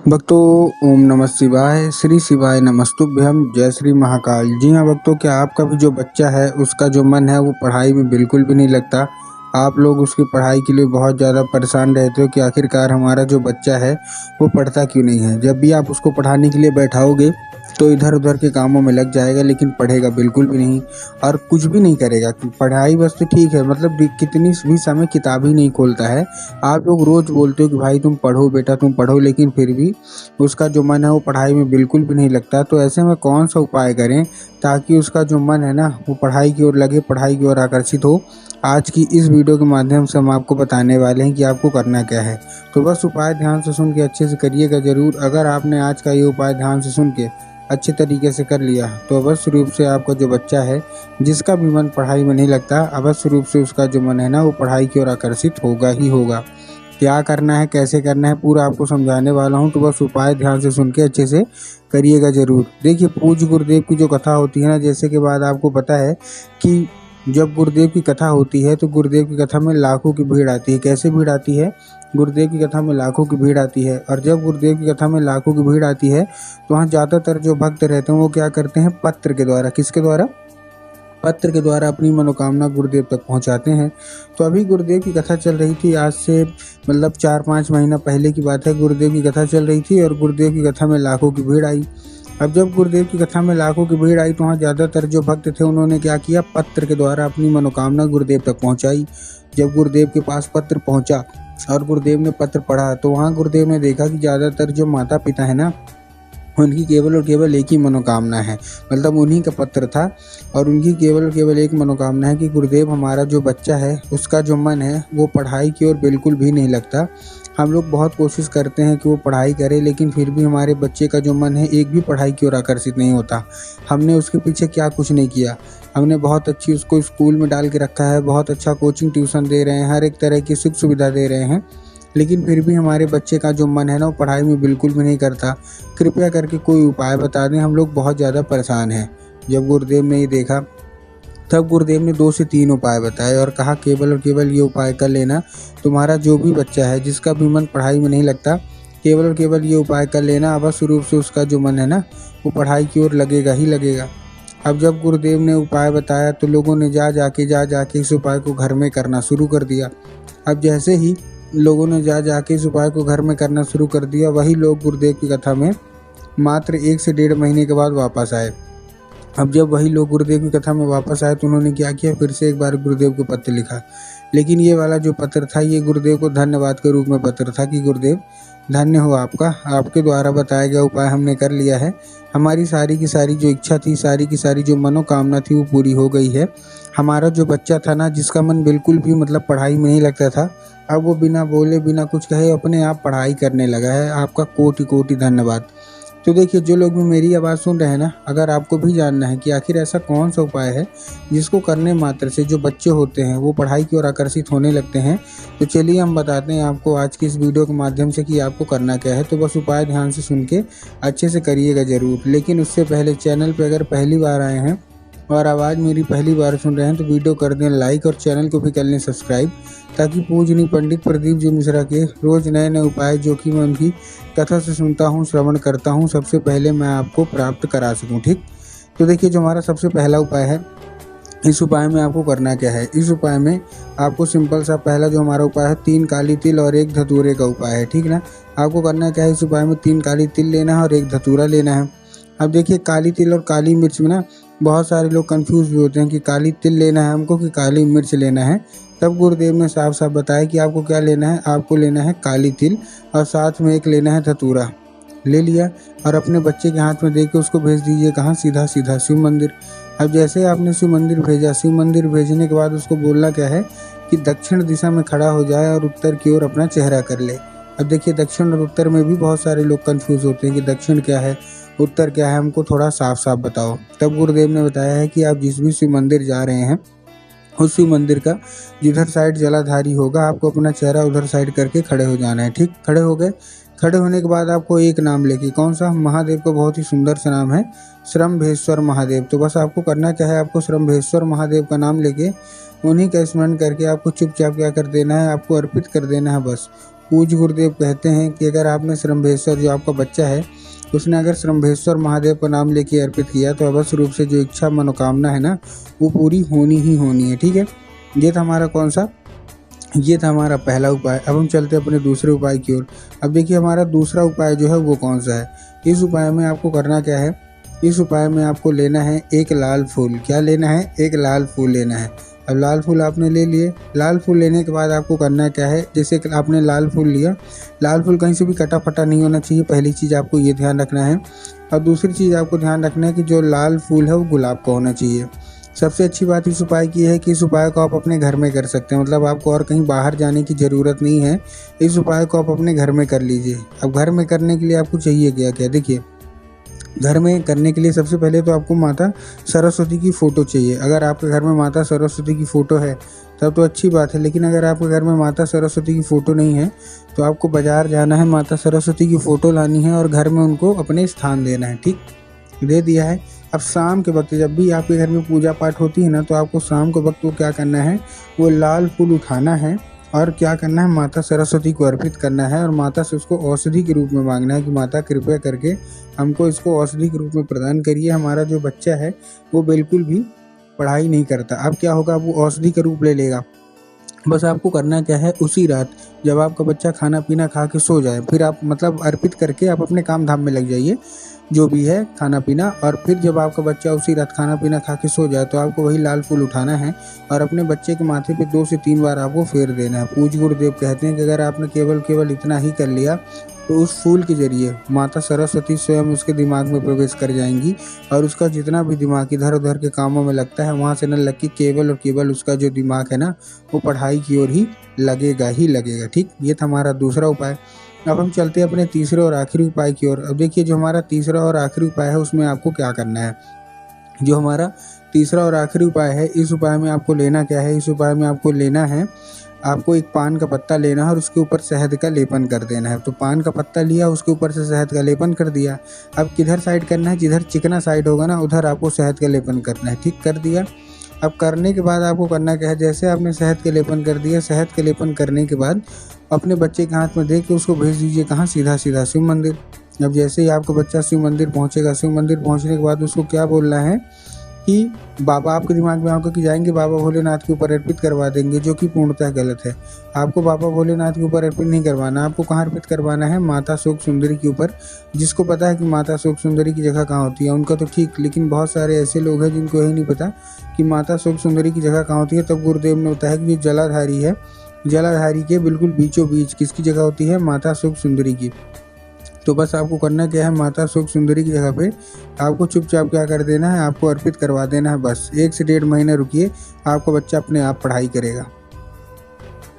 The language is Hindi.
भक्तों, ओम नमः शिवाय, श्री शिवाय नमस्तुभ्यम, जय श्री महाकाल। जी हाँ भक्तों, क्या आपका भी जो बच्चा है उसका जो मन है वो पढ़ाई में बिल्कुल भी नहीं लगता। आप लोग उसकी पढ़ाई के लिए बहुत ज़्यादा परेशान रहते हो कि आखिरकार हमारा जो बच्चा है वो पढ़ता क्यों नहीं है। जब भी आप उसको पढ़ाने के लिए बैठाओगे तो इधर उधर के कामों में लग जाएगा, लेकिन पढ़ेगा बिल्कुल भी नहीं और कुछ भी नहीं करेगा। पढ़ाई बस तो ठीक है, मतलब कितनी भी समय किताब ही नहीं खोलता है। आप लोग रोज़ बोलते हो कि भाई तुम पढ़ो बेटा तुम पढ़ो, लेकिन फिर भी उसका जो मन है वो पढ़ाई में बिल्कुल भी नहीं लगता। तो ऐसे में कौन सा उपाय करें ताकि उसका जो मन है ना वो पढ़ाई की ओर लगे, पढ़ाई की ओर आकर्षित हो। आज की इस वीडियो के माध्यम से हम आपको बताने वाले हैं कि आपको करना क्या है। तो बस उपाय ध्यान से सुन के अच्छे से करिएगा ज़रूर। अगर आपने आज का ये उपाय ध्यान से सुन के अच्छे तरीके से कर लिया तो अवश्य रूप से आपका जो बच्चा है जिसका भी मन पढ़ाई में नहीं लगता, अवश्य रूप से उसका जो मन है ना वो पढ़ाई की ओर आकर्षित होगा ही होगा। क्या करना है, कैसे करना है, पूरा आपको समझाने वाला हूँ। तो बस उपाय ध्यान से सुन के अच्छे से करिएगा ज़रूर। देखिए, पूज्य गुरुदेव की जो कथा होती है ना, जैसे कि बाद आपको पता है कि जब गुरुदेव की कथा होती है तो गुरुदेव की कथा में लाखों की भीड़ आती है। कैसे भीड़ आती है? गुरुदेव की कथा में लाखों की भीड़ आती है। और जब गुरुदेव की कथा में लाखों की भीड़ आती है तो वहाँ ज़्यादातर जो भक्त रहते हैं वो क्या करते हैं, पत्र के द्वारा, किसके द्वारा, पत्र के द्वारा अपनी मनोकामना गुरुदेव तक पहुंचाते हैं। तो अभी गुरुदेव की कथा चल रही थी, आज से मतलब 4-5 महीना पहले की बात है। गुरुदेव की कथा चल रही थी और गुरुदेव की कथा में लाखों की भीड़ आई। अब जब गुरुदेव की कथा में लाखों की भीड़ आई तो वहाँ ज़्यादातर जो भक्त थे उन्होंने क्या किया, पत्र के द्वारा अपनी मनोकामना गुरुदेव तक पहुँचाई। जब गुरुदेव के पास पत्र पहुँचा और गुरुदेव ने पत्र पढ़ा तो वहाँ गुरुदेव ने देखा कि ज़्यादातर जो माता पिता है ना उनकी केवल और केवल एक ही मनोकामना है, मतलब उन्हीं का पत्र था और उनकी केवल और केवल एक मनोकामना है कि गुरुदेव हमारा जो बच्चा है उसका जो मन है वो पढ़ाई की ओर बिल्कुल भी नहीं लगता। हम लोग बहुत कोशिश करते हैं कि वो पढ़ाई करे, लेकिन फिर भी हमारे बच्चे का जो मन है एक भी पढ़ाई की ओर आकर्षित नहीं होता। हमने उसके पीछे क्या कुछ नहीं किया, हमने बहुत अच्छी उसको स्कूल में डाल के रखा है, बहुत अच्छा कोचिंग ट्यूशन दे रहे हैं, हर एक तरह की सुख सुविधा दे रहे हैं, लेकिन फिर भी हमारे बच्चे का जो मन है ना वो पढ़ाई में बिल्कुल भी नहीं करता। कृपया करके कोई उपाय बता दें, हम लोग बहुत ज़्यादा परेशान हैं। जब गुरुदेव ने ये देखा तब गुरुदेव ने 2 से 3 उपाय बताए और कहा केवल और केवल ये उपाय कर लेना। तुम्हारा जो भी बच्चा है जिसका भी मन पढ़ाई में नहीं लगता, केवल और केवल ये उपाय कर लेना, अवश्य रूप से उसका जो मन है ना वो पढ़ाई की ओर लगेगा ही लगेगा। अब जब गुरुदेव ने उपाय बताया तो लोगों ने जा जाके इस उपाय को घर में करना शुरू कर दिया। अब जैसे ही लोगों ने जा जाके इस उपाय को घर में करना शुरू कर दिया, वही लोग गुरुदेव की कथा में मात्र 1 से 1.5 महीने के बाद वापस आए। अब जब वही लोग गुरुदेव की कथा में वापस आए तो उन्होंने क्या किया, फिर से एक बार गुरुदेव को पत्र लिखा। लेकिन ये वाला जो पत्र था ये गुरुदेव को धन्यवाद के रूप में पत्र था कि गुरुदेव धन्य हो आपका, आपके द्वारा बताया गया उपाय हमने कर लिया है। हमारी सारी की सारी जो इच्छा थी, सारी की सारी जो मनोकामना थी वो पूरी हो गई है। हमारा जो बच्चा था ना जिसका मन बिल्कुल भी मतलब पढ़ाई में नहीं लगता था, अब वो बिना बोले बिना कुछ कहे अपने आप पढ़ाई करने लगा है। आपका कोटि कोटि धन्यवाद। तो देखिए, जो लोग भी मेरी आवाज़ सुन रहे हैं ना, अगर आपको भी जानना है कि आखिर ऐसा कौन सा उपाय है जिसको करने मात्र से जो बच्चे होते हैं वो पढ़ाई की ओर आकर्षित होने लगते हैं, तो चलिए हम बताते हैं आपको आज की इस वीडियो के माध्यम से कि आपको करना क्या है। तो बस उपाय ध्यान से सुन के अच्छे से करिएगा ज़रूर। लेकिन उससे पहले चैनल पर अगर पहली बार आए हैं और आवाज़ मेरी पहली बार सुन रहे हैं तो वीडियो कर दें लाइक और चैनल को भी कर लें सब्सक्राइब, ताकि पूजनीय पंडित प्रदीप जी मिश्रा के रोज़ नए नए उपाय जो कि मैं उनकी कथा से सुनता हूँ, श्रवण करता हूँ, सबसे पहले मैं आपको प्राप्त करा सकूँ। ठीक, तो देखिए, जो हमारा सबसे पहला उपाय है, इस उपाय में आपको करना क्या है। इस उपाय में आपको सिंपल सा पहला जो हमारा उपाय है 3 काली तिल और 1 धतूरे का उपाय है। ठीक ना, आपको करना क्या है, इस उपाय में 3 काली तिल लेना है और 1 धतूरा लेना है। अब देखिए, काली तिल और काली मिर्च में ना बहुत सारे लोग कंफ्यूज भी होते हैं कि काली तिल लेना है हमको कि काली मिर्च लेना है। तब गुरुदेव ने साफ साफ बताया कि आपको क्या लेना है, आपको लेना है काली तिल और साथ में 1 लेना है धतूरा। ले लिया और अपने बच्चे के हाथ में दे के उसको भेज दीजिए कहाँ, सीधा सीधा शिव मंदिर। अब जैसे आपने शिव मंदिर भेजा, शिव मंदिर भेजने के बाद उसको बोलना क्या है कि दक्षिण दिशा में खड़ा हो जाए और उत्तर की ओर अपना चेहरा कर ले। अब देखिए, दक्षिण और उत्तर में भी बहुत सारे लोग कंफ्यूज होते हैं कि दक्षिण क्या है, उत्तर क्या है, हमको थोड़ा साफ साफ बताओ। तब गुरुदेव ने बताया है कि आप जिस भी शिव मंदिर जा रहे हैं उस शिव मंदिर का जिधर साइड जलाधारी होगा आपको अपना चेहरा उधर साइड करके खड़े हो जाना है। ठीक, खड़े हो गए। खड़े होने के बाद आपको एक नाम लेके, कौन सा, महादेव का बहुत ही सुंदर सा नाम है श्रम्भेश्वर महादेव। तो बस आपको करना क्या है, आपको श्रम्भेश्वर महादेव का नाम लेके उन्हीं का स्मरण करके आपको चुपचाप क्या कर देना है, आपको अर्पित कर देना है बस। पूज्य गुरुदेव कहते हैं कि अगर आपने श्रम्भेश्वर, जो आपका बच्चा है, उसने अगर श्रम्भेश्वर महादेव का नाम लेके अर्पित किया तो अवश्य रूप से जो इच्छा मनोकामना है ना, वो पूरी होनी ही होनी है। ठीक है, ये था हमारा कौन सा, ये था हमारा पहला उपाय। अब हम चलते हैं अपने दूसरे उपाय की ओर। अब देखिए हमारा दूसरा उपाय जो है वो कौन सा है। इस उपाय में आपको करना क्या है, इस उपाय में आपको लेना है एक लाल फूल। क्या लेना है, एक लाल फूल लेना है। अब लाल फूल आपने ले लिए। लाल फूल लेने के बाद आपको करना क्या है, जैसे कि आपने लाल फूल लिया, लाल फूल कहीं से भी कटा फटा नहीं होना चाहिए, पहली चीज़ आपको ये ध्यान रखना है। और दूसरी चीज़ आपको ध्यान रखना है कि जो लाल फूल है वो गुलाब का होना चाहिए। सबसे अच्छी बात इस उपाय की है कि इस उपाय को आप अपने घर में कर सकते हैं, मतलब आपको और कहीं बाहर जाने की ज़रूरत नहीं है। इस उपाय को आप अपने घर में कर लीजिए। अब घर में करने के लिए आपको चाहिए क्या क्या, देखिए घर में करने के लिए सबसे पहले तो आपको माता सरस्वती की फ़ोटो चाहिए। अगर आपके घर में माता सरस्वती की फ़ोटो है तब तो अच्छी बात है, लेकिन अगर आपके घर में माता सरस्वती की फ़ोटो नहीं है तो आपको बाज़ार जाना है, माता सरस्वती की फ़ोटो लानी है और घर में उनको अपने स्थान देना है। ठीक, दे दिया है। अब शाम के वक्त जब भी आपके घर में पूजा पाठ होती है ना, तो आपको शाम के वक्त वो क्या करना है, वो लाल फूल उठाना है और क्या करना है, माता सरस्वती को अर्पित करना है और माता से उसको औषधि के रूप में मांगना है कि माता कृपया करके हमको इसको औषधि के रूप में प्रदान करिए। हमारा जो बच्चा है वो बिल्कुल भी पढ़ाई नहीं करता। अब क्या होगा, वो औषधि का रूप ले लेगा। बस आपको करना क्या है, उसी रात जब आपका बच्चा खाना पीना खा के सो जाए, फिर आप मतलब अर्पित करके आप अपने काम धाम में लग जाइए, जो भी है खाना पीना। और फिर जब आपका बच्चा उसी रात खाना पीना खा के सो जाए तो आपको वही लाल फूल उठाना है और अपने बच्चे के माथे पे 2 से 3 बार आपको फेर देना है। पूज्य गुरुदेव कहते हैं कि अगर आपने केवल इतना ही कर लिया तो उस फूल के जरिए माता सरस्वती स्वयं उसके दिमाग में प्रवेश कर जाएंगी और उसका जितना भी दिमाग इधर उधर के कामों में लगता है, वहाँ से न लग के केवल और केवल उसका जो दिमाग है ना, वो पढ़ाई की ओर ही लगेगा ही लगेगा। ठीक, ये था हमारा दूसरा उपाय। अब हम चलते हैं अपने तीसरे और आखिरी उपाय की ओर। अब देखिए जो हमारा तीसरा और आखिरी उपाय है उसमें आपको क्या करना है। जो हमारा तीसरा और आखिरी उपाय है, इस उपाय में आपको लेना क्या है, इस उपाय में आपको लेना है, आपको एक पान का पत्ता लेना है और उसके ऊपर शहद का लेपन कर देना है। तो पान का पत्ता लिया, उसके ऊपर से शहद का लेपन कर दिया। अब किधर साइड करना है, जिधर चिकना साइड होगा ना उधर आपको शहद का लेपन करना है। ठीक, कर दिया। अब करने के बाद आपको करना क्या है, जैसे आपने शहद के लेपन कर दिया, शहद के लेपन करने के बाद अपने बच्चे के हाथ में दे के उसको भेज दीजिए कहाँ, सीधा सीधा शिव मंदिर। अब जैसे ही आपका बच्चा शिव मंदिर पहुँचेगा, शिव मंदिर पहुँचने के बाद उसको क्या बोलना है कि बाबा, आपके दिमाग में आकर कि जाएंगे बाबा भोलेनाथ के ऊपर अर्पित करवा देंगे, जो कि पूर्णतः गलत है। आपको बाबा भोलेनाथ के ऊपर अर्पित नहीं करवाना, आपको कहाँ अर्पित करवाना है, माता शोक सुंदरी के ऊपर। जिसको पता है कि माता शोक सुंदरी की जगह कहाँ होती है उनका तो ठीक, लेकिन बहुत सारे ऐसे लोग हैं जिनको यही नहीं पता कि माता शोक सुंदरी की जगह कहाँ होती है। तब गुरुदेव ने बताया कि जो जलाधारी है, जलाधारी के बिल्कुल बीचों बीच किसकी जगह होती है, माता शोक सुंदरी की। तो बस आपको करना क्या है, माता शोक सुंदरी की जगह पे आपको चुपचाप क्या कर देना है, आपको अर्पित करवा देना है। बस 1 से 1.5 महीने रुकिए, आपका बच्चा अपने आप पढ़ाई करेगा।